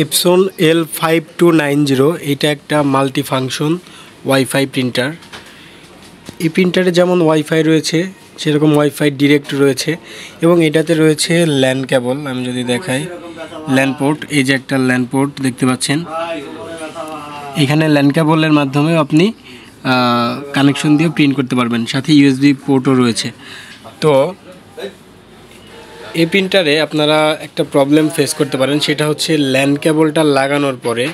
Epson L5290 এটা একটা multi function wifi printer. এই প্রিন্টারে যেমন ওয়াইফাই রয়েছে সেরকম ওয়াইফাই ডিরেক্ট রয়েছে এবং এটাতে রয়েছে ল্যান কেবল। আমি যদি দেখাই ল্যান পোর্ট, এই যে একটা ল্যান পোর্ট দেখতে পাচ্ছেন, এখানে ল্যান কেবলের মাধ্যমে আপনি কানেকশন দিয়ে প্রিন্ট করতে পারবেন, সাথে ইউএসবি পোর্টও রয়েছে। তো এই প্রিন্টারে আপনারা একটা প্রবলেম ফেস করতে পারেন, সেটা হচ্ছে ল্যান কেবলটা লাগানোর পরে,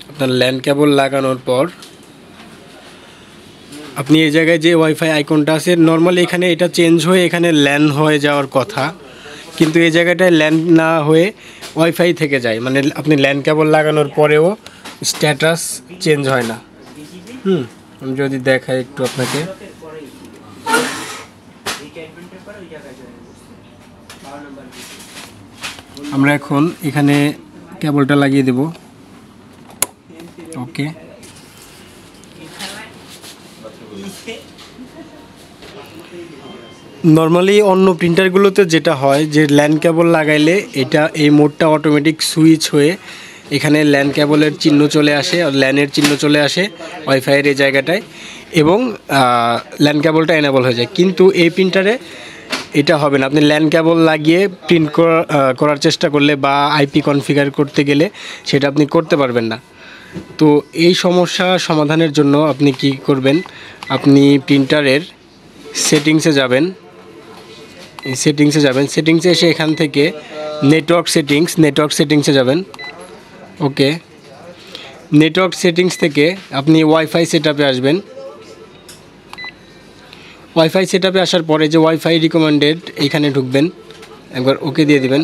আপনার ল্যান কেবল লাগানোর পর আপনি এই জায়গায় যে ওয়াইফাই আইকনটা আছে, নর্মালি এখানে এটা চেঞ্জ হয়ে এখানে ল্যান হয়ে যাওয়ার কথা, কিন্তু এই জায়গাটায় ল্যান না হয়ে ওয়াইফাই থেকে যায়, মানে আপনি ল্যান কেবল লাগানোর পরেও স্ট্যাটাস চেঞ্জ হয় না। আমি যদি দেখাই একটু আপনাকে, আমরা এখন এখানে কেবলটা লাগিয়ে দেব। ওকে, নর্মালি অন্য প্রিন্টারগুলোতে যেটা হয় যে ল্যান কেবল লাগাইলে এটা এই মোডটা অটোমেটিক সুইচ হয়ে এখানে ল্যান কেবলের চিহ্ন চলে আসে, ল্যানের চিহ্ন চলে আসে ওয়াইফাইয়ের এই জায়গাটায়, এবং ল্যান কেবলটা এনেবল হয়ে যায়। কিন্তু এই প্রিন্টারে এটা হবে না। আপনি ল্যান কেবল লাগিয়ে প্রিন্ট করার চেষ্টা করলে বা আইপি কনফিগার করতে গেলে সেটা আপনি করতে পারবেন না। তো এই সমস্যা সমাধানের জন্য আপনি কি করবেন, আপনি প্রিন্টারের সেটিংসে যাবেন, সেটিংসে এসে এখান থেকে নেটওয়ার্ক সেটিংসে যাবেন। ওকে, নেটওয়ার্ক সেটিংস থেকে আপনি ওয়াইফাই সেটআপে আসবেন। ওয়াইফাই সেটআপে আসার পরে যে ওয়াইফাই রিকমেন্ডেড এখানে ঢুকবেন, একবার ওকে দিয়ে দিবেন।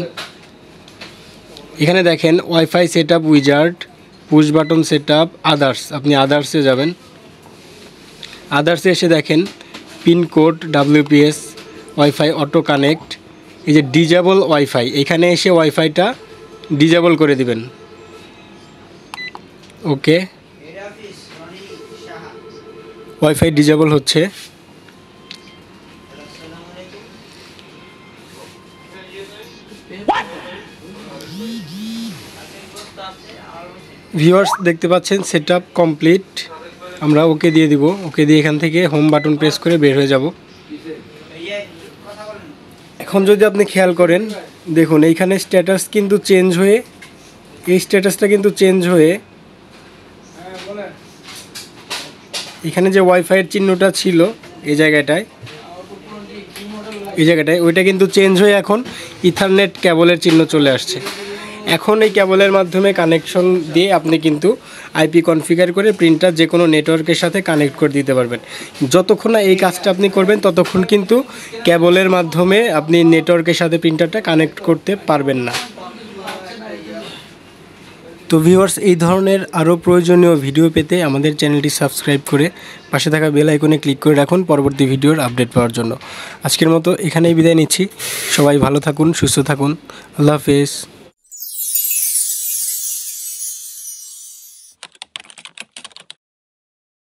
এখানে দেখেন wifi setup wizard, push button setup, others, আপনি আদার্সে যাবেন। আদার্সে এসে দেখেন PIN code, WPS, wifi auto connect, এই যে ডিজেবল ওয়াইফাই, এখানে এসে ওয়াইফাইটা ডিজেবল করে দিবেন। ওকে, ওয়াইফাই ডিজেবল হচ্ছে। ভিউয়ার্স দেখতে পাচ্ছেন সেটআপ কমপ্লিট। আমরা ওকে দিয়ে দিব। ওকে দিয়ে এখান থেকে হোম বাটন প্রেস করে বের হয়ে যাব। এখন যদি আপনি খেয়াল করেন, দেখুন এইখানে স্ট্যাটাস কিন্তু চেঞ্জ হয়ে, এই স্ট্যাটাসটা কিন্তু চেঞ্জ হয়ে এখানে যে ওয়াইফাইয়ের চিহ্নটা ছিল এই জায়গাটায় ওইটা কিন্তু চেঞ্জ হয়ে এখন ইথারনেট কেবলের চিহ্ন চলে আসছে। এখন এই কেবলের মাধ্যমে কানেকশন দিয়ে আপনি কিন্তু আইপি কনফিগার করে প্রিন্টার যে কোনো নেটওয়ার্কের সাথে কানেক্ট করে দিতে পারবেন। যতক্ষণ না এই কাজটা আপনি করবেন ততক্ষণ কিন্তু কেবলের মাধ্যমে আপনি নেটওয়ার্কের সাথে প্রিন্টারটা কানেক্ট করতে পারবেন না। তো ভিউয়ার্স, এই ধরনের আরও প্রয়োজনীয় ভিডিও পেতে আমাদের চ্যানেলটি সাবস্ক্রাইব করে পাশে থাকা বেল আইকনে ক্লিক করে রাখুন পরবর্তী ভিডিওর আপডেট পাওয়ার জন্য। আজকের মতো এখানেই বিদায় নিচ্ছি। সবাই ভালো থাকুন, সুস্থ থাকুন। আল্লাহ হাফেজ।